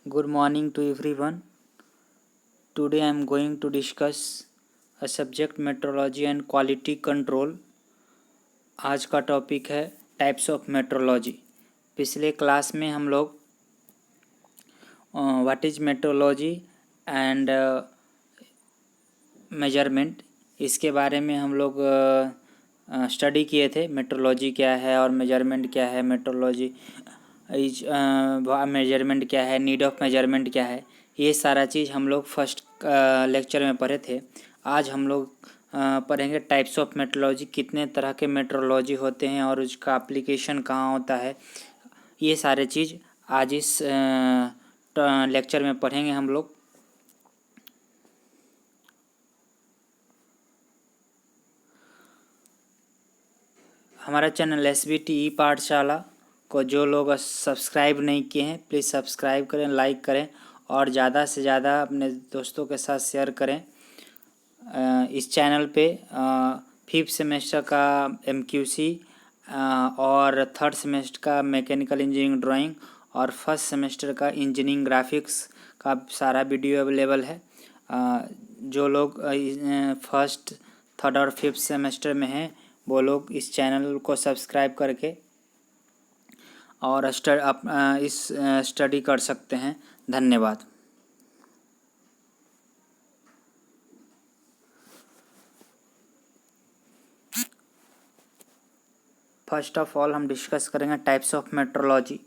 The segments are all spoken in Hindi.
Good morning to everyone. Today I am going to discuss a subject metrology and quality control. आज का टॉपिक है टाइप्स ऑफ मेट्रोलॉजी। पिछले क्लास में हम लोग what is metrology and measurement इसके बारे में हम लोग स्टडी किए थे। मेट्रोलॉजी क्या है और मेजरमेंट क्या है, मेट्रोलॉजी इज मेजरमेंट क्या है, नीड ऑफ मेजरमेंट क्या है, ये सारा चीज़ हम लोग फर्स्ट लेक्चर में पढ़े थे। आज हम लोग पढ़ेंगे टाइप्स ऑफ मेट्रोलॉजी, कितने तरह के मेट्रोलॉजी होते हैं और उसका एप्लीकेशन कहाँ होता है। ये सारे चीज़ आज इस लेक्चर में पढ़ेंगे हम लोग। हमारा चैनल SBTE पाठशाला को जो लोग सब्सक्राइब नहीं किए हैं प्लीज़ सब्सक्राइब करें, लाइक करें और ज़्यादा से ज़्यादा अपने दोस्तों के साथ शेयर करें। इस चैनल पे 5th सेमेस्टर का MQC और 3rd सेमेस्टर का मैकेनिकल इंजीनियरिंग ड्राइंग और 1st सेमेस्टर का इंजीनियरिंग ग्राफिक्स का सारा वीडियो अवेलेबल है। जो लोग 1st, 3rd और 5th सेमेस्टर में हैं वो लोग इस चैनल को सब्सक्राइब करके और इस स्टडी कर सकते हैं। धन्यवाद। फर्स्ट ऑफ ऑल हम डिस्कस करेंगे टाइप्स ऑफ मेट्रोलॉजी।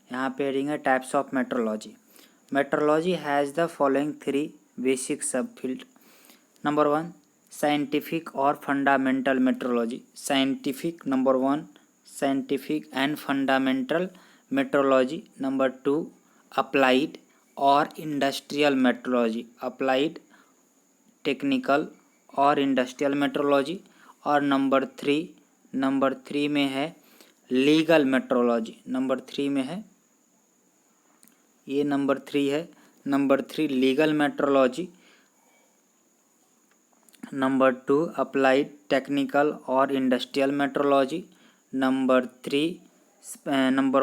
यहाँ पे हेडिंग है types of metrology. Metrology has the following 3 basic सब फील्ड। नंबर 1 साइंटिफिक और fundamental metrology. Scientific number 1 scientific and fundamental metrology. Number 2 applied और इंडस्ट्रियल मेट्रोलॉजी। अप्लाइड, टेक्निकल और इंडस्ट्रियल मेट्रोलॉजी। और नंबर 3 में है लीगल मेट्रोलॉजी। नंबर 3 में है, ये नंबर 3 है। Number 3 legal metrology. Number 2 applied, technical और industrial metrology. Number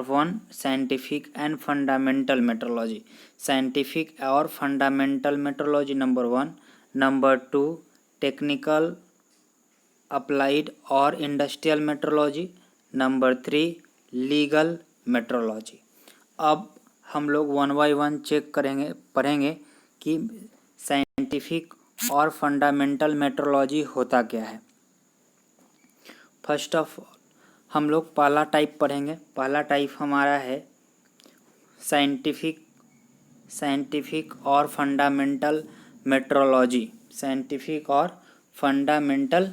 1 scientific and fundamental metrology. Scientific और fundamental metrology number 1। Number 2 technical, applied और industrial metrology. Number 3 legal metrology. अब हम लोग 1 बाय 1 चेक पढ़ेंगे कि साइंटिफिक और फंडामेंटल मेट्रोलॉजी होता क्या है। फर्स्ट ऑफ ऑल हम लोग पहला टाइप पढ़ेंगे। पहला टाइप हमारा है साइंटिफिक और फंडामेंटल मेट्रोलॉजी। साइंटिफिक और fundamental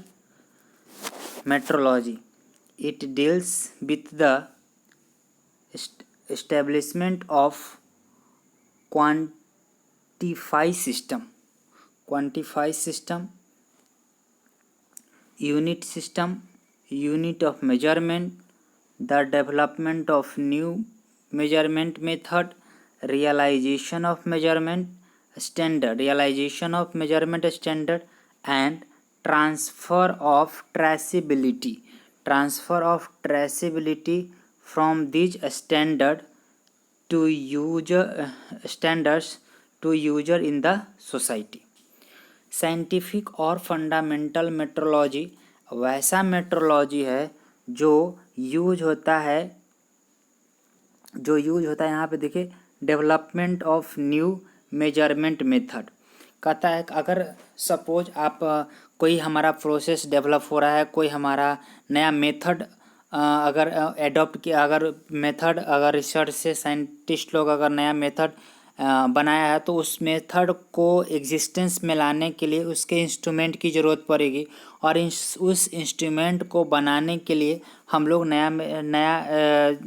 metrology. It deals with the establishment of quantified system, unit system, unit of measurement, the development of new measurement method, realization of measurement standard, and transfer of traceability from these standards to user in the society. Scientific और फंडामेंटल मेट्रोलॉजी वैसा मेट्रोलॉजी है जो यूज होता है यहाँ पे देखिए, development of new measurement method. कहता है अगर सपोज आप कोई हमारा प्रोसेस डेवलप हो रहा है, कोई हमारा नया मेथड अगर एडॉप्ट किया, अगर रिसर्च से साइंटिस्ट लोग अगर नया मेथड बनाया है तो उस मेथड को एग्जिस्टेंस में लाने के लिए उसके इंस्ट्रूमेंट की ज़रूरत पड़ेगी और उस इंस्ट्रूमेंट को बनाने के लिए हम लोग नया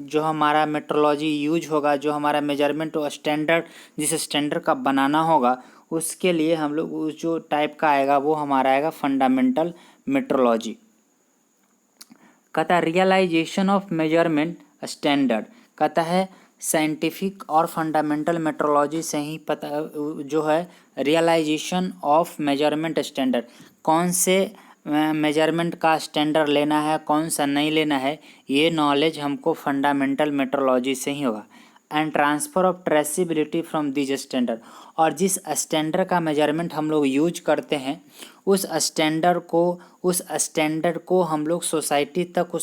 जो हमारा मेट्रोलॉजी यूज होगा, जो हमारा मेजरमेंट स्टैंडर्ड जिस स्टैंडर्ड का बनाना होगा उसके लिए हम लोग उस जो टाइप का आएगा वो हमारा आएगा फंडामेंटल मेट्रोलॉजी। कहता है रियलाइजेशन ऑफ मेजरमेंट स्टैंडर्ड। कहता है साइंटिफिक और फंडामेंटल मेट्रोलॉजी से ही पता जो है रियलाइजेशन ऑफ मेजरमेंट स्टैंडर्ड, कौन से मेजरमेंट का स्टैंडर्ड लेना है, कौन सा नहीं लेना है, ये नॉलेज हमको फंडामेंटल मेट्रोलॉजी से ही होगा। And transfer of traceability from this standard. और जिस स्टैंडर्ड का मेजरमेंट हम लोग यूज करते हैं उस स्टैंडर्ड को हम लोग सोसाइटी तक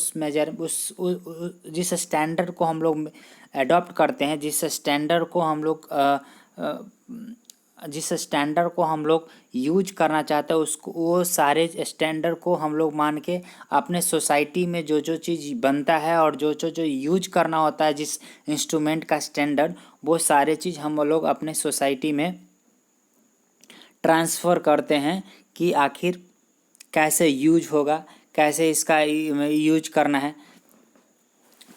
जिस स्टैंडर्ड को हम लोग अडॉप्ट करते हैं, जिस स्टैंडर्ड को हम लोग यूज करना चाहते हैं उसको, वो सारे स्टैंडर्ड को हम लोग मान के अपने सोसाइटी में जो जो चीज़ बनता है और जो जो जो यूज करना होता है जिस इंस्ट्रूमेंट का स्टैंडर्ड, वो सारे चीज़ हम लोग अपने सोसाइटी में ट्रांसफ़र करते हैं कि आखिर कैसे यूज होगा, कैसे इसका यूज करना है।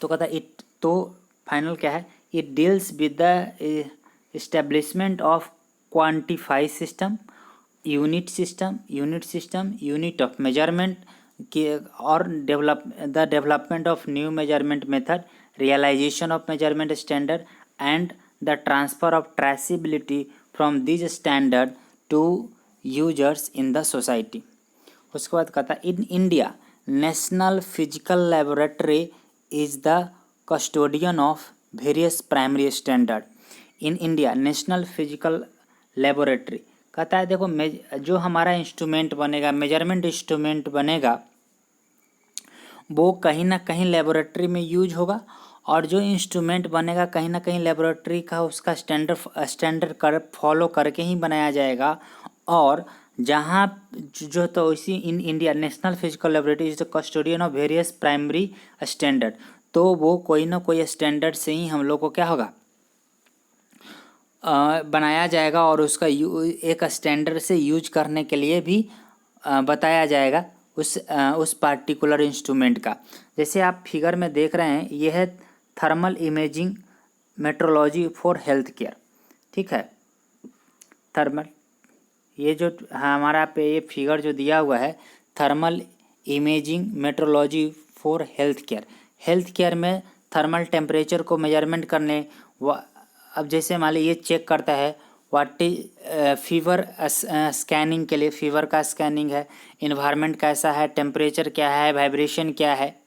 तो कहता इट, तो फाइनल क्या है, it deals with the establishment of quantify system, unit of measurement के, और development of new measurement method, realisation of measurement standard and the transfer of traceability from this standard to users in the society. उसके बाद कहता है in India national physical laboratory is the custodian of various primary standard. In India national physical laboratory कहता है देखो जो हमारा इंस्ट्रूमेंट बनेगा, मेजरमेंट इंस्ट्रूमेंट बनेगा, वो कहीं ना कहीं लेबोरेटरी में यूज होगा, और जो इंस्ट्रूमेंट बनेगा कहीं ना कहीं लेबोरेटरी का उसका स्टैंडर्ड फॉलो करके ही बनाया जाएगा। और जहाँ जो तो इसी इन India national physical laboratory is the custodian of various primary standard, तो वो कोई ना कोई स्टैंडर्ड से ही हम लोग को क्या होगा, बनाया जाएगा, और उसका एक स्टैंडर्ड से यूज करने के लिए भी बताया जाएगा उस पार्टिकुलर इंस्ट्रूमेंट का। जैसे आप फिगर में देख रहे हैं, यह है thermal imaging metrology for health care. ठीक है, थर्मल, ये जो हमारा पे ये फिगर जो दिया हुआ है, thermal imaging metrology for health care. Health care में थर्मल टेम्परेचर को मेजरमेंट करने, अब जैसे मान लीजिए ये चेक करता है व्हाट इज फीवर स्कैनिंग के लिए, फीवर का स्कैनिंग है, इन्वायरमेंट कैसा है, टेम्परेचर क्या है, वाइब्रेशन क्या है।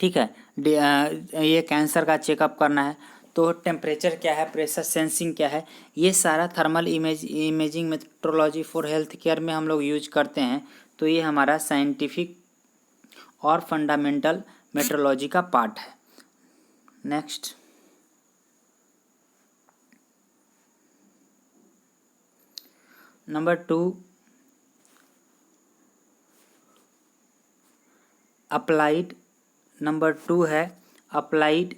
ठीक है, ये कैंसर का चेकअप करना है तो टेम्परेचर क्या है, प्रेशर सेंसिंग क्या है, ये सारा thermal imaging metrology for health care में हम लोग यूज करते हैं। तो ये हमारा साइंटिफिक और फंडामेंटल मेट्रोलॉजी का पार्ट है। नेक्स्ट, नंबर 2 अप्लाइड, नंबर 2 है अप्लाइड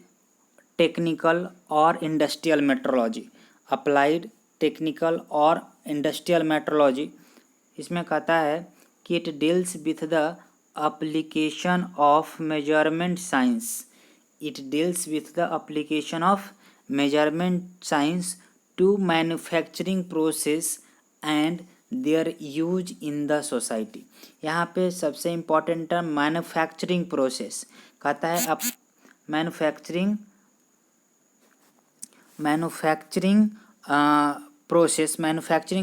टेक्निकल और इंडस्ट्रियल मेट्रोलॉजी। अप्लाइड टेक्निकल और इंडस्ट्रियल मेट्रोलॉजी, इसमें कहता है कि it deals with the application of measurement science, it deals with the application of measurement science to manufacturing process and their use in the society. यहाँ पे सबसे इम्पॉर्टेंट टर्म मैन्युफैक्चरिंग प्रोसेस कहता है। अब मैन्युफैक्चरिंग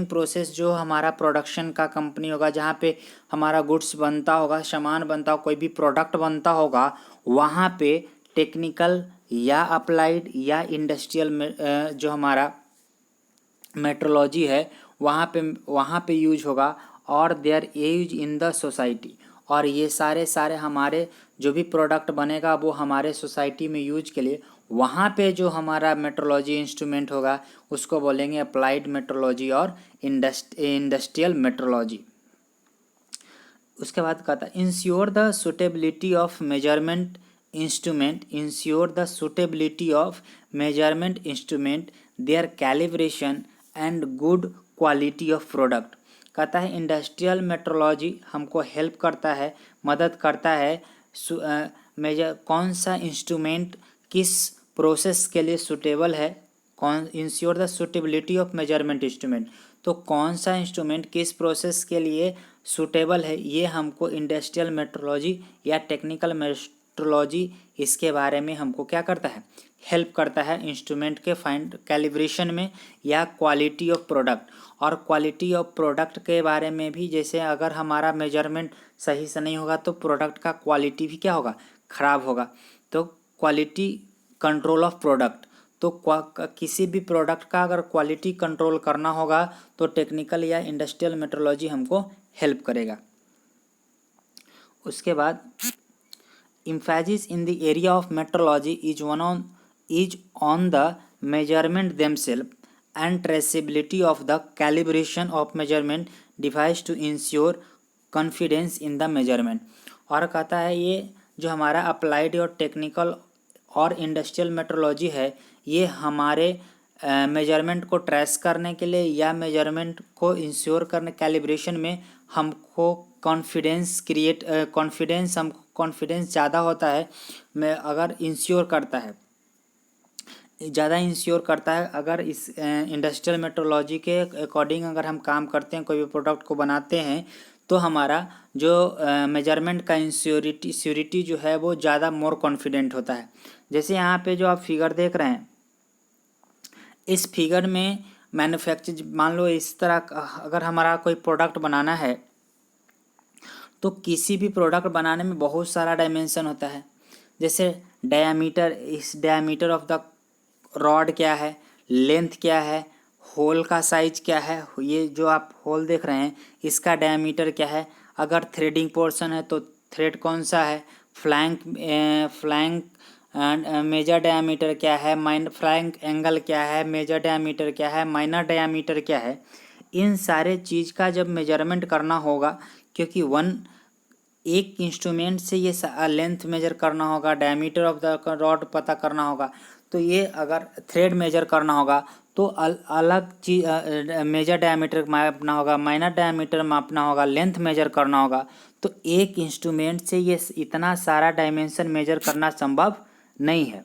प्रोसेस जो हमारा प्रोडक्शन का कंपनी होगा, जहाँ पे हमारा गुड्स बनता होगा, सामान बनता होगा, कोई भी प्रोडक्ट बनता होगा, वहाँ पे टेक्निकल या अप्लाइड या इंडस्ट्रियल जो हमारा मेट्रोलॉजी है वहाँ पे यूज होगा, और their use in the society. और ये सारे हमारे जो भी प्रोडक्ट बनेगा वो हमारे सोसाइटी में यूज के लिए वहाँ पे जो हमारा मेट्रोलॉजी इंस्ट्रूमेंट होगा उसको बोलेंगे अप्लाइड मेट्रोलॉजी और इंडस्ट्रियल मेट्रोलॉजी। उसके बाद कहता है ensure the suitability of measurement instrument, ensure the suitability of measurement instrument, their calibration and good quality of product. कहता है इंडस्ट्रियल मेट्रोलॉजी हमको हेल्प करता है, मदद करता है कौन सा इंस्ट्रूमेंट किस प्रोसेस के लिए सूटेबल है, कौन ensure the suitability of measurement instrument, तो कौन सा इंस्ट्रूमेंट किस प्रोसेस के लिए सूटेबल है, ये हमको इंडस्ट्रियल मेट्रोलॉजी या टेक्निकल मेट्रोलॉजी इसके बारे में हमको क्या करता है, हेल्प करता है इंस्ट्रूमेंट के फाइंड कैलिब्रेशन में या क्वालिटी ऑफ प्रोडक्ट। और क्वालिटी ऑफ प्रोडक्ट के बारे में भी, जैसे अगर हमारा मेजरमेंट सही से नहीं होगा तो प्रोडक्ट का क्वालिटी भी क्या होगा, ख़राब होगा। तो क्वालिटी कंट्रोल ऑफ प्रोडक्ट। तो किसी भी प्रोडक्ट का अगर क्वालिटी कंट्रोल करना होगा तो टेक्निकल या इंडस्ट्रियल मेट्रोलॉजी हमको हेल्प करेगा। उसके बाद emphasis in the area of metrology is on the measurement themselves and traceability of the calibration of measurement device to ensure confidence in the measurement। और कहता है ये जो हमारा अप्लाइड और टेक्निकल और इंडस्ट्रियल मेट्रोलॉजी है ये हमारे मेजरमेंट को ट्रेस करने के लिए या मेजरमेंट को इंश्योर करने कैलिब्रेशन में हमको कॉन्फिडेंस हमको कॉन्फिडेंस ज़्यादा होता है मैं अगर इंश्योर करता है ज़्यादा इंश्योर करता है अगर इस इंडस्ट्रियल मेट्रोलॉजी के अकॉर्डिंग अगर हम काम करते हैं कोई भी प्रोडक्ट को बनाते हैं तो हमारा जो मेजरमेंट का श्योरिटी जो है वो ज़्यादा मोर कॉन्फिडेंट होता है। जैसे यहाँ पे जो आप फिगर देख रहे हैं इस फिगर में मैन्युफैक्चर मान लो इस तरह अगर हमारा कोई प्रोडक्ट बनाना है तो किसी भी प्रोडक्ट बनाने में बहुत सारा डायमेंशन होता है। जैसे डायामीटर, इस डायामीटर ऑफ द रॉड क्या है, लेंथ क्या है, होल का साइज क्या है, ये जो आप होल देख रहे हैं इसका डायामीटर क्या है, अगर थ्रेडिंग पोर्शन है तो थ्रेड कौन सा है, फ्लैंक मेजर डायामीटर क्या है, फ्लैंक एंगल क्या है, मेजर डायामीटर क्या है, माइनर डायामीटर क्या है। इन सारे चीज़ का जब मेजरमेंट करना होगा क्योंकि एक इंस्ट्रूमेंट से ये लेंथ मेजर करना होगा, डायमीटर ऑफ द रॉड पता करना होगा, तो ये अगर थ्रेड मेजर करना होगा तो अलग चीज मेजर डायमीटर मापना होगा, माइनर डायमीटर मापना होगा, लेंथ मेजर करना होगा। तो एक इंस्ट्रूमेंट से ये इतना सारा डायमेंशन मेजर करना संभव नहीं है।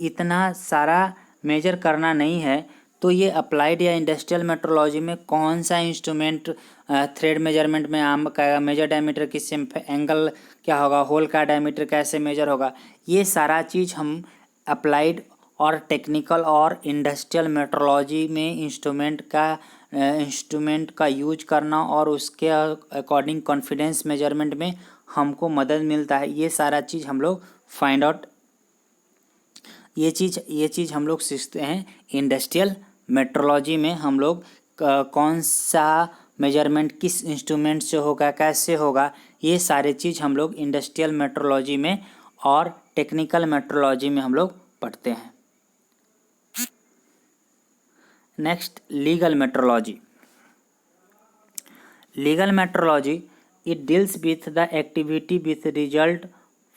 इतना सारा मेजर करना नहीं है तो ये अप्लाइड या इंडस्ट्रियल मेट्रोलॉजी में कौन सा इंस्ट्रूमेंट थ्रेड मेजरमेंट में आम का मेजर डायमीटर किससे, एंगल क्या होगा, होल का डायमीटर कैसे मेजर होगा, ये सारा चीज़ हम अप्लाइड और टेक्निकल और इंडस्ट्रियल मेट्रोलॉजी में इंस्ट्रूमेंट का यूज करना और उसके अकॉर्डिंग कॉन्फिडेंस मेजरमेंट में हमको मदद मिलता है। ये सारा चीज़ हम लोग फाइंड आउट ये चीज़ हम लोग सीखते हैं इंडस्ट्रियल मेट्रोलॉजी में। हम लोग कौन सा मेजरमेंट किस इंस्ट्रूमेंट से होगा, कैसे होगा, ये सारे चीज़ हम लोग इंडस्ट्रियल मेट्रोलॉजी में और टेक्निकल मेट्रोलॉजी में हम लोग पढ़ते हैं। Next legal metrology. Legal metrology it deals with the activity with result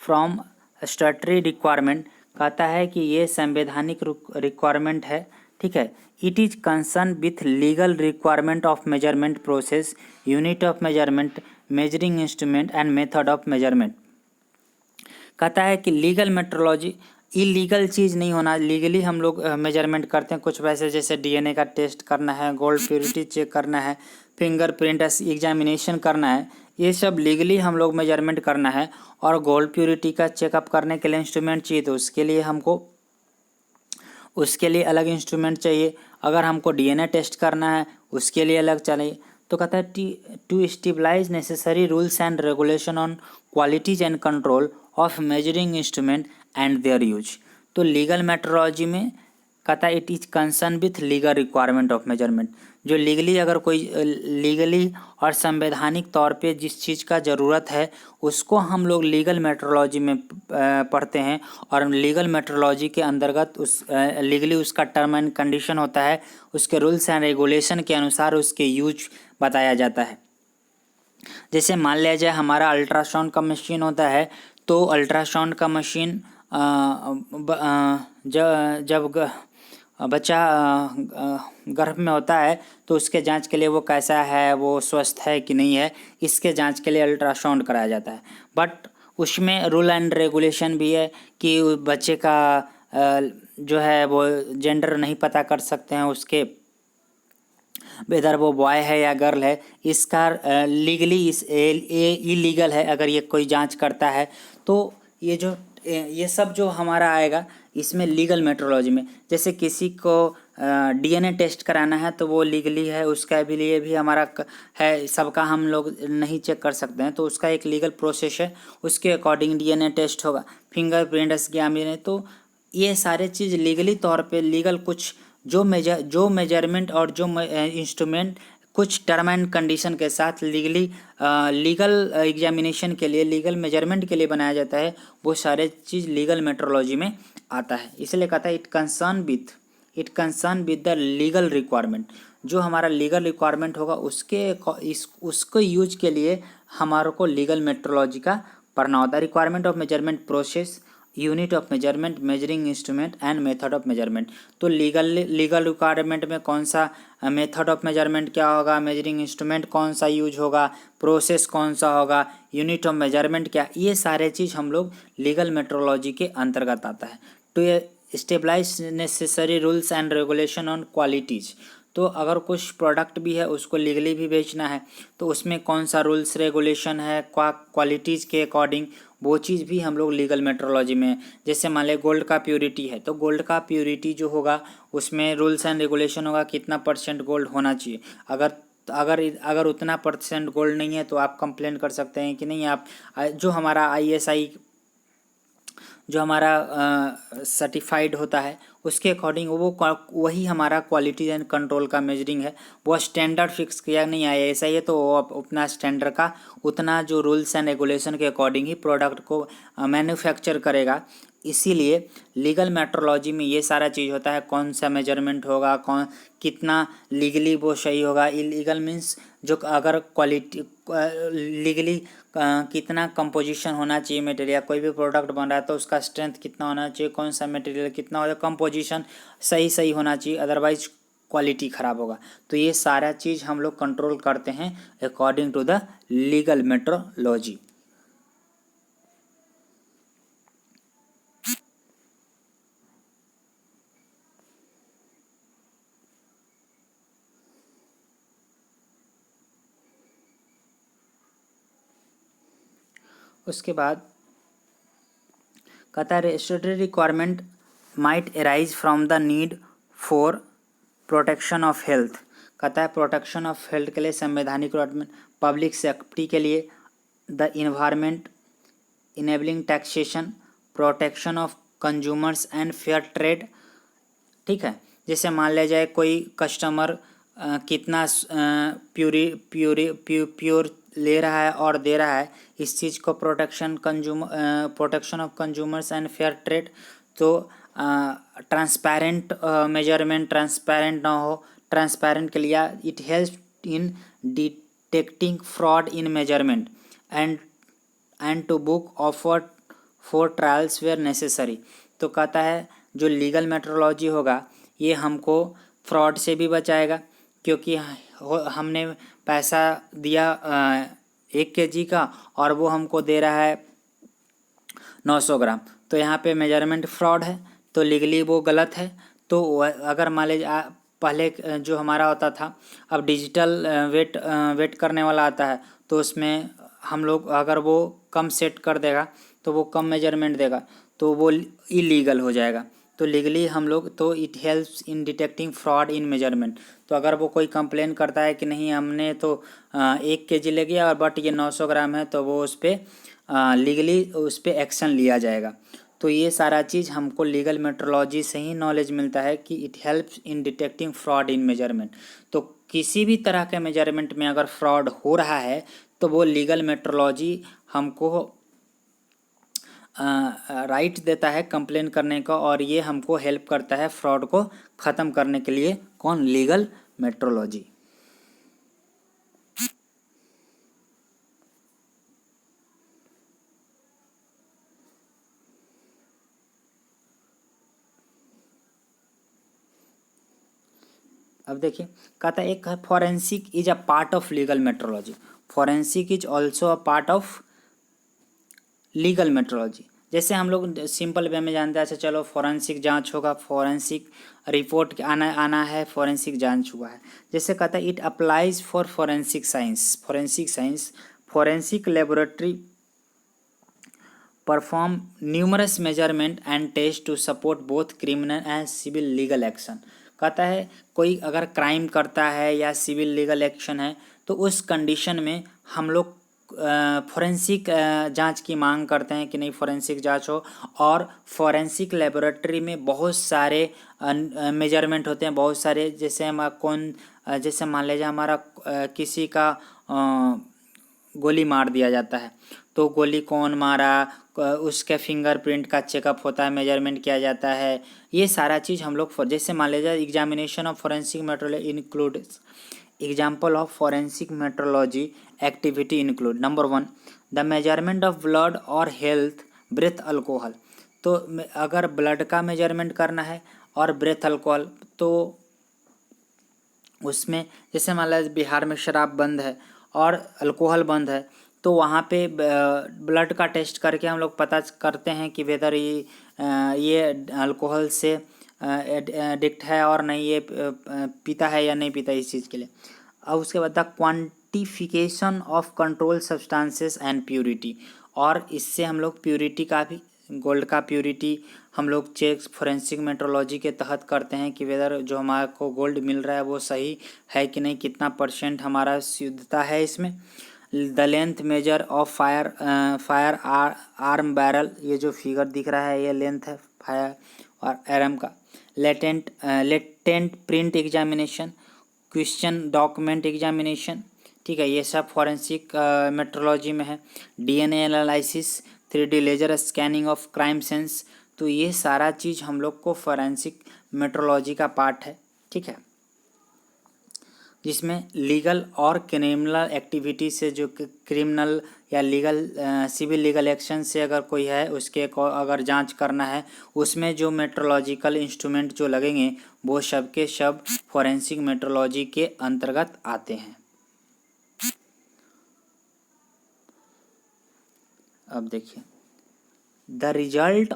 from statutory requirement. कहता है कि ये संवैधानिक रिक्वायरमेंट है, ठीक है। It is concern with legal requirement of measurement process, unit of measurement, measuring instrument and method of measurement. कहता है कि लीगल मेट्रोलॉजी इलीगल चीज़ नहीं होना, लीगली हम लोग मेजरमेंट करते हैं कुछ वैसे जैसे डीएनए का टेस्ट करना है, गोल्ड प्योरिटी चेक करना है, फिंगरप्रिंट एग्जामिनेशन करना है, ये सब लीगली हम लोग मेजरमेंट करना है। और गोल्ड प्योरिटी का चेकअप करने के लिए इंस्ट्रूमेंट चाहिए तो उसके लिए अलग इंस्ट्रूमेंट चाहिए। अगर हमको डीएनए टेस्ट करना है उसके लिए अलग चाहिए। तो कहता है to stabilise necessary rules and regulation on qualities and control of measuring instrument and their use. तो लीगल मेट्रोलॉजी में कहता है it is concern with legal requirement of measurement. जो लीगली अगर कोई लीगली और संवैधानिक तौर पे जिस चीज़ का ज़रूरत है उसको हम लोग लीगल मेट्रोलॉजी में पढ़ते हैं। और लीगल मेट्रोलॉजी के अंतर्गत लीगली उसका टर्म एंड कंडीशन होता है, उसके रूल्स एंड रेगुलेशन के अनुसार उसके यूज बताया जाता है। जैसे मान लिया जाए हमारा अल्ट्रासाउंड का मशीन होता है तो अल्ट्रासाउंड का मशीन जब बच्चा गर्भ में होता है तो उसके जांच के लिए वो कैसा है, वो स्वस्थ है कि नहीं है, इसके जांच के लिए अल्ट्रासाउंड कराया जाता है। बट उसमें रूल एंड रेगुलेशन भी है कि बच्चे का जो है वो जेंडर नहीं पता कर सकते हैं उसके, वेदर वो बॉय है या गर्ल है। इसका लीगली इलीगल है अगर ये कोई जांच करता है। तो ये सब जो हमारा आएगा इसमें लीगल मेट्रोलॉजी में, जैसे किसी को डीएनए टेस्ट कराना है तो वो लीगली है, उसका भी लिए भी हमारा है, सबका हम लोग नहीं चेक कर सकते हैं, तो उसका एक लीगल प्रोसेस है, उसके अकॉर्डिंग डीएनए टेस्ट होगा, फिंगरप्रिंट स्कैन है। तो ये सारे चीज़ लीगली तौर पे लीगल कुछ जो मेजरमेंट और जो इंस्ट्रूमेंट कुछ टर्म एंड कंडीशन के साथ लीगल एग्जामिनेशन के लिए, लीगल मेजरमेंट के लिए बनाया जाता है, वो सारे चीज़ लीगल मेट्रोलॉजी में आता है। इसलिए कहता है it concern with the legal requirement. जो हमारा लीगल रिक्वायरमेंट होगा उसको यूज के लिए हमारे को लीगल मेट्रोलॉजी का पढ़ना होता है। Requirement of measurement process, unit of measurement, measuring instrument and method of measurement. तो लीगल रिक्वायरमेंट में कौन सा मेथड ऑफ मेजरमेंट क्या होगा, मेजरिंग इंस्ट्रूमेंट कौन सा यूज होगा, प्रोसेस कौन सा होगा, यूनिट ऑफ मेजरमेंट क्या, ये सारे चीज़ हम लोग लीगल मेट्रोलॉजी के अंतर्गत आता है। To stabilise necessary rules and regulation on qualities. तो अगर कुछ प्रोडक्ट भी है उसको लीगली भी बेचना है तो उसमें कौन सा रूल्स रेगुलेशन है क्वालिटीज़ के अकॉर्डिंग, वो चीज़ भी हम लोग लीगल मेट्रोलॉजी में। जैसे मान लें गोल्ड का प्योरिटी है तो गोल्ड का प्योरिटी जो होगा उसमें रूल्स एंड रेगुलेशन होगा कितना % गोल्ड होना चाहिए। अगर अगर अगर उतना % गोल्ड नहीं है तो आप कंप्लेन कर सकते हैं कि नहीं, आप जो हमारा ISI जो हमारा सर्टिफाइड होता है उसके अकॉर्डिंग वो वही हमारा क्वालिटी एंड कंट्रोल का मेजरिंग है, वो स्टैंडर्ड फिक्स किया नहीं आया ऐसा ही है, तो वो अपना स्टैंडर्ड का उतना जो रूल्स एंड रेगुलेशन के अकॉर्डिंग ही प्रोडक्ट को मैन्युफैक्चर करेगा। इसीलिए लीगल मेट्रोलॉजी में ये सारा चीज़ होता है, कौन सा मेजरमेंट होगा, कौन कितना लीगली वो सही होगा। इलीगल मीन्स जो अगर क्वालिटी लीगली कितना कंपोजिशन होना चाहिए मटेरियल, कोई भी प्रोडक्ट बन रहा है तो उसका स्ट्रेंथ कितना होना चाहिए, कौन सा मटेरियल कितना होगा, कंपोजिशन सही होना चाहिए, अदरवाइज क्वालिटी ख़राब होगा। तो ये सारा चीज़ हम लोग कंट्रोल करते हैं according to the legal metrology. उसके बाद कहता है statutory requirement might arise from the need for protection of health. कहता है प्रोटेक्शन ऑफ हेल्थ के लिए संवैधानिक रिक्वायरमेंट, पब्लिक सेफ्टी के लिए, the environment, enabling taxation, protection of consumers and fair trade. ठीक है, जैसे मान लिया जाए कोई कस्टमर कितना प्योर ले रहा है और दे रहा है, इस चीज़ को protection of consumers and fair trade. तो ट्रांसपेरेंट मेजरमेंट ट्रांसपेरेंट ना हो, ट्रांसपेरेंट के लिए it help in detecting fraud in measurement and to book offer for trials where necessary. तो कहता है जो लीगल मेट्रोलॉजी होगा ये हमको फ्रॉड से भी बचाएगा, क्योंकि हमने पैसा दिया 1 kg का और वो हमको दे रहा है 900 ग्राम, तो यहाँ पे मेजरमेंट फ्रॉड है, तो लीगली वो गलत है। तो अगर मान लीजिए पहले जो हमारा होता था, अब डिजिटल वेट करने वाला आता है, तो उसमें हम लोग अगर वो कम सेट कर देगा तो वो कम मेजरमेंट देगा तो वो इलीगल हो जाएगा। तो लीगली हम लोग, तो it helps in detecting fraud in measurement. तो अगर वो कोई कंप्लेन करता है कि नहीं हमने तो 1 kg ले गया और बट ये 900 ग्राम है, तो वो उस पर लीगली उस पर एक्शन लिया जाएगा। तो ये सारा चीज़ हमको लीगल मेट्रोलॉजी से ही नॉलेज मिलता है कि it helps in detecting fraud in measurement. तो किसी भी तरह के मेजरमेंट में अगर फ्रॉड हो रहा है तो वो लीगल मेट्रोलॉजी हमको राइट देता है कंप्लेन करने का, और ये हमको हेल्प करता है फ्रॉड को ख़त्म करने के लिए। कौन? Legal metrology. अब देखिए कहता है एक forensic is a part of legal metrology. Forensic is also a part of legal metrology. जैसे हम लोग सिंपल वे में जानते हैं, अच्छा चलो फॉरेंसिक जांच होगा, फॉरेंसिक रिपोर्ट आना है, फॉरेंसिक जांच हुआ है। जैसे कहता है it applies for forensic science. Forensic laboratory perform numerous measurement and test to support both criminal and civil legal action. कहता है कोई अगर क्राइम करता है या सिविल लीगल एक्शन है तो उस कंडीशन में हम लोग फोरेंसिक जांच की मांग करते हैं कि नहीं फोरेंसिक जांच हो। और फोरेंसिक लेबोरेटरी में बहुत सारे मेजरमेंट होते हैं, बहुत सारे, जैसे हम जैसे मान लीजिए हमारा किसी का गोली मार दिया जाता है तो गोली कौन मारा, उसके फिंगरप्रिंट का चेकअप होता है, मेजरमेंट किया जाता है। ये सारा चीज़ हम लोग जैसे मान लीजिए examination of forensic metrology includes example of forensic metrology activity include number 1 the measurement of blood और हेल्थ ब्रेथ अल्कोहल। तो अगर ब्लड का मेजरमेंट करना है और ब्रेथ अल्कोहल, तो उसमें जैसे मान लीजिए बिहार में शराब बंद है और अल्कोहल बंद है तो वहाँ पे ब्लड का टेस्ट करके हम लोग पता करते हैं कि वेदर ये अल्कोहल से एडिक्ट है और नहीं, ये पीता है या नहीं पीता इस चीज़ के लिए। अब उसके बाद the quantification of control substances and purity, और इससे हम लोग प्यूरिटी का भी, गोल्ड का प्यूरिटी हम लोग चेक फोरेंसिक मेट्रोलॉजी के तहत करते हैं कि वेदर जो हमारे को गोल्ड मिल रहा है वो सही है कि नहीं, कितना परसेंट हमारा शुद्धता है इसमें। The length measure of fire arm barrel, ये जो फिगर दिख रहा है ये लेंथ है फायर और आर्म का। Latent print examination, question document examination, ठीक है, ये सब फॉरेंसिक मेट्रोलॉजी में है। DNA analysis, 3D laser scanning of crime scenes, तो ये सारा चीज़ हम लोग को फॉरेंसिक मेट्रोलॉजी का पार्ट है, ठीक है, जिसमें लीगल और क्रिमिनल एक्टिविटी से, जो क्रिमिनल या लीगल सिविल लीगल एक्शन से अगर कोई है उसके अगर जांच करना है, उसमें जो मेट्रोलॉजिकल इंस्ट्रूमेंट जो लगेंगे वो सब के सब फॉरेंसिक मेट्रोलॉजी के अंतर्गत आते हैं। अब देखिए the result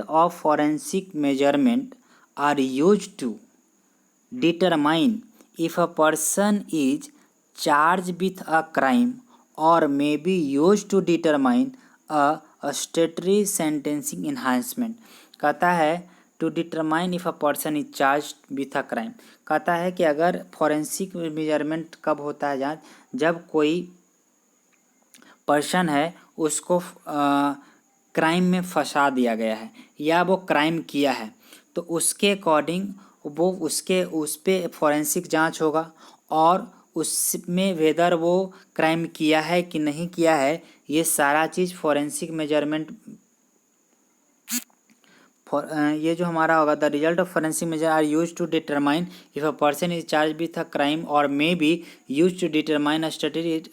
of forensic measurement are used to determine if a person is charged with a crime or may be used to determine a statutory sentencing enhancement। कहता है to determine if a person is charged with a crime, कहता है कि अगर फोरेंसिक मेजरमेंट कब होता है जांच, जब कोई पर्सन है उसको क्राइम में फंसा दिया गया है या वो क्राइम किया है, तो उसके अकॉर्डिंग वो उस पे फॉरेंसिक जांच होगा और उसमें वेदर वो क्राइम किया है कि नहीं किया है, ये सारा चीज़ फॉरेंसिक मेजरमेंट ये जो हमारा होगा। The result of forensic measure are use to determine if a person is charge with a crime और may be use to determine a statutory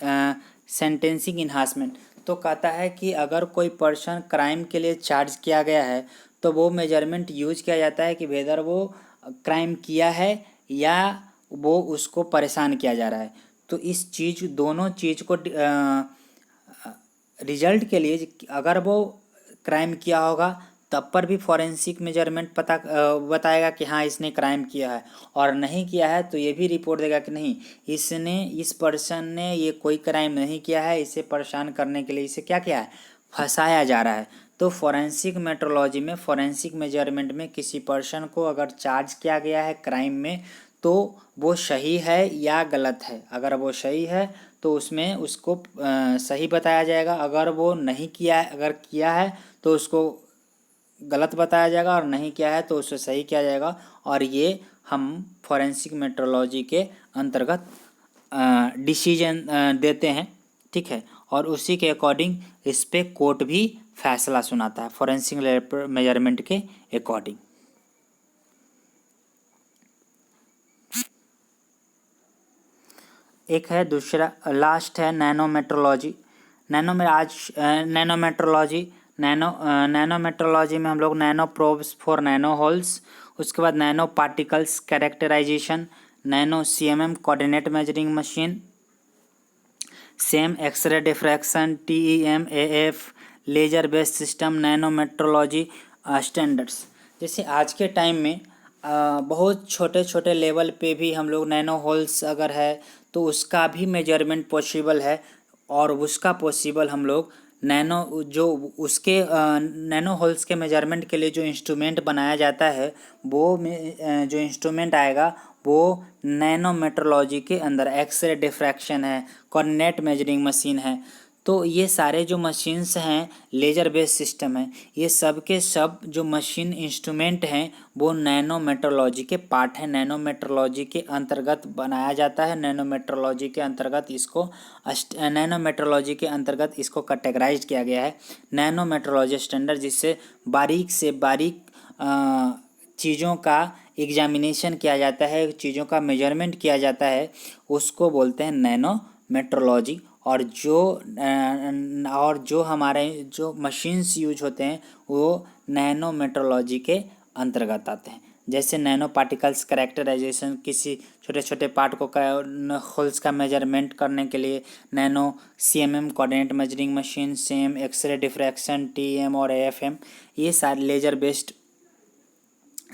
sentencing enhancement. तो कहता है कि अगर कोई पर्सन क्राइम के लिए चार्ज किया गया है तो वो मेजरमेंट यूज किया जाता है कि वेदर वो क्राइम किया है या वो उसको परेशान किया जा रहा है। तो इस चीज़ दोनों चीज़ को रिजल्ट के लिए, अगर वो क्राइम किया होगा तब पर भी फॉरेंसिक मेजरमेंट बताएगा कि हाँ इसने क्राइम किया है, और नहीं किया है तो ये भी रिपोर्ट देगा कि नहीं इस पर्सन ने ये कोई क्राइम नहीं किया है, इसे परेशान करने के लिए इसे क्या किया है, फंसाया जा रहा है। तो फॉरेंसिक मेट्रोलॉजी में फॉरेंसिक मेजरमेंट में किसी पर्सन को अगर चार्ज किया गया है क्राइम में तो वो सही है या गलत है। अगर वो सही है तो उसमें उसको सही बताया जाएगा, अगर वो नहीं किया है, अगर किया है तो उसको गलत बताया जाएगा, और नहीं किया है तो उसे सही किया जाएगा। और ये हम फॉरेंसिक मेट्रोलॉजी के अंतर्गत डिसीजन देते हैं, ठीक है, और उसी के अकॉर्डिंग इस पे कोर्ट भी फैसला सुनाता है फॉरेंसिक मेजरमेंट के अकॉर्डिंग। एक है दूसरा, लास्ट है नैनोमेट्रोलॉजी। नैनोमेट्रोलॉजी में हम लोग nano probes for nano holes, उसके बाद nano particles characterisation, nano CMM coordinate measuring machine, SEM X ray diffraction, TEM AF laser based system, nanometrology standards. जैसे आज के टाइम में बहुत छोटे छोटे लेवल पे भी हम लोग नैनो होल्स अगर है तो उसका भी मेजरमेंट पॉसिबल है, और उसका पॉसिबल हम लोग नैनो जो उसके नैनो होल्स के मेजरमेंट के लिए जो इंस्ट्रूमेंट बनाया जाता है वो जो इंस्ट्रूमेंट आएगा वो नैनोमेट्रोलॉजी के अंदर एक्सरे डिफ्रैक्शन है, कोऑर्डिनेट मेजरिंग मशीन है। तो ये सारे जो मशीन्स हैं लेज़र बेस्ड सिस्टम है, ये सब के सब जो मशीन इंस्ट्रूमेंट हैं वो नैनोमेट्रोलॉजी के पार्ट हैं, नैनोमेट्रोलॉजी के अंतर्गत बनाया जाता है। नैनोमेट्रोलॉजी के अंतर्गत इसको कैटेगराइज किया गया है नैनोमेट्रोलॉजी स्टैंडर्ड, जिससे बारीक से बारीक चीज़ों का एग्जामिनेशन किया जाता है, चीज़ों का मेजरमेंट किया जाता है, उसको बोलते हैं नैनोमेट्रोलॉजी। और जो हमारे जो मशीन्स यूज होते हैं वो नैनोमेट्रोलॉजी के अंतर्गत आते हैं। जैसे नैनो पार्टिकल्स कैरेक्टराइजेशन, किसी छोटे छोटे पार्ट को होल्स का मेजरमेंट करने के लिए nano CMM coordinate measuring machine, SEM X ray diffraction TM और AFM, ये सारे लेजर बेस्ड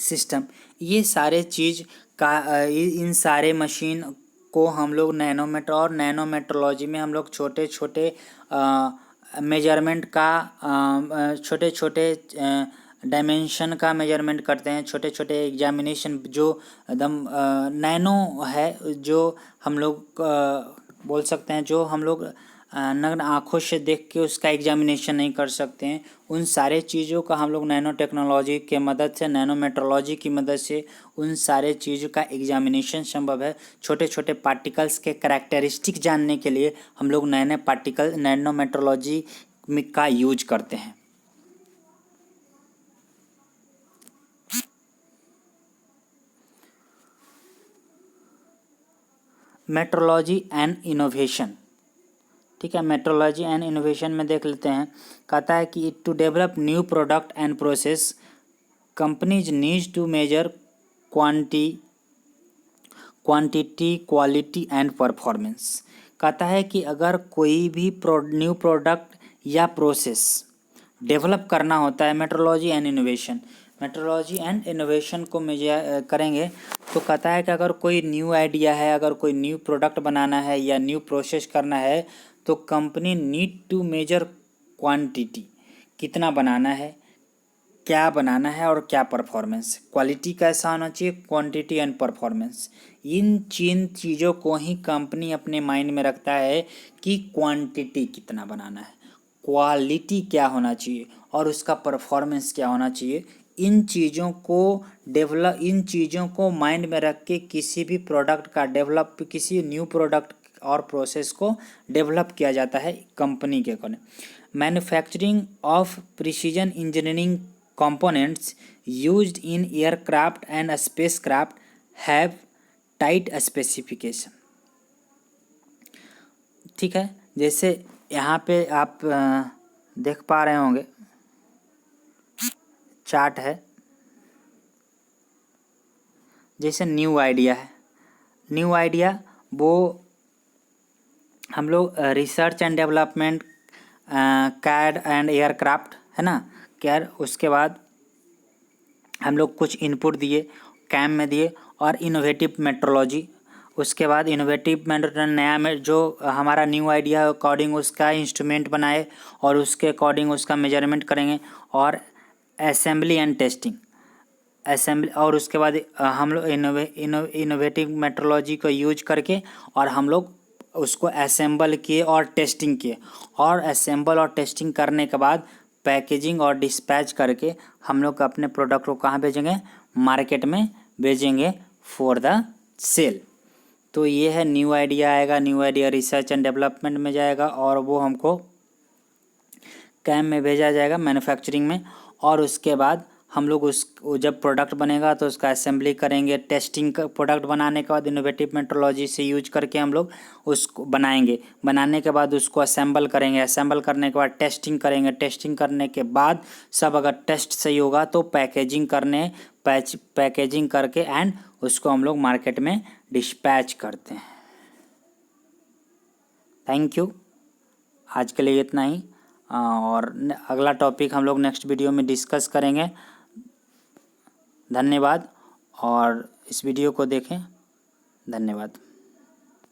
सिस्टम, ये सारे चीज़ का इन सारे मशीन को हम लोग नैनोमेट्रोलॉजी में हम लोग छोटे छोटे मेजरमेंट का छोटे छोटे डायमेंशन का मेजरमेंट करते हैं, छोटे छोटे एग्जामिनेशन जो एकदम नैनो है, जो हम लोग बोल सकते हैं, जो हम लोग नग्न आँखों से देख के उसका एग्जामिनेशन नहीं कर सकते हैं, उन सारे चीज़ों का हम लोग नैनो टेक्नोलॉजी के मदद से, नैनोमेट्रोलॉजी की मदद से उन सारे चीज़ों का एग्जामिनेशन संभव है। छोटे छोटे पार्टिकल्स के करैक्टरिस्टिक जानने के लिए हम लोग नैनोमेट्रोलॉजी का यूज करते हैं। मेट्रोलॉजी एंड इनोवेशन, ठीक है, मेट्रोलॉजी एंड इनोवेशन में देख लेते हैं। कहता है कि to develop new product and process companies need to measure quantity quality and performance. कहता है कि अगर कोई भी न्यू प्रोडक्ट या प्रोसेस डेवलप करना होता है, मेट्रोलॉजी एंड इनोवेशन को करेंगे तो कहता है कि अगर कोई न्यू आइडिया है, अगर कोई न्यू प्रोडक्ट बनाना है या न्यू प्रोसेस करना है तो company need to measure quantity, कितना बनाना है, क्या बनाना है और क्या परफॉर्मेंस, क्वालिटी कैसा होना चाहिए, क्वांटिटी एंड परफॉर्मेंस। इन 3 चीज़ों को ही कंपनी अपने माइंड में रखता है कि क्वांटिटी कितना बनाना है, क्वालिटी क्या होना चाहिए और उसका परफॉर्मेंस क्या होना चाहिए। इन चीज़ों को माइंड में रख के किसी भी प्रोडक्ट का किसी न्यू प्रोडक्ट और प्रोसेस को डेवलप किया जाता है कंपनी के according. Manufacturing of precision engineering components used in aircraft and spacecraft have tight specification, ठीक है। जैसे यहाँ पे आप देख पा रहे होंगे, चार्ट है, जैसे न्यू आइडिया है, न्यू आइडिया वो हम लोग research and development CAD and aircraft है ना, कैर, उसके बाद हम लोग कुछ इनपुट दिए, कैम में दिए, और इनोवेटिव मेट्रोलॉजी, उसके बाद इनोवेटिव नया में जो हमारा न्यू आइडिया अकॉर्डिंग उसका इंस्ट्रूमेंट बनाए और उसके अकॉर्डिंग उसका मेजरमेंट करेंगे, और असेंबली एंड टेस्टिंग, और उसके बाद हम लोग इनोवेटिव मेट्रोलॉजी को यूज करके और हम लोग उसको असेंबल किए और टेस्टिंग किए, और असेंबल और टेस्टिंग करने के बाद पैकेजिंग और डिस्पैच करके हम लोग अपने प्रोडक्ट को कहाँ भेजेंगे, मार्केट में भेजेंगे फॉर द सेल। तो ये है न्यू आइडिया आएगा, new idea research and development में जाएगा और वो हमको कैम में भेजा जाएगा, मैन्युफैक्चरिंग में, और उसके बाद हम लोग जब प्रोडक्ट बनेगा तो उसका असेंबली करेंगे, टेस्टिंग का, प्रोडक्ट बनाने के बाद इनोवेटिव मेट्रोलॉजी से यूज करके हम लोग उसको बनाएंगे, बनाने के बाद उसको असेंबल करेंगे, असेंबल करने के बाद टेस्टिंग करेंगे, टेस्टिंग करने के बाद सब अगर टेस्ट सही होगा तो पैकेजिंग करके एंड उसको हम लोग मार्केट में डिस्पैच करते हैं। थैंक यू, आज के लिए इतना ही, और अगला टॉपिक हम लोग नेक्स्ट वीडियो में डिस्कस करेंगे। धन्यवाद, और इस वीडियो को देखें, धन्यवाद।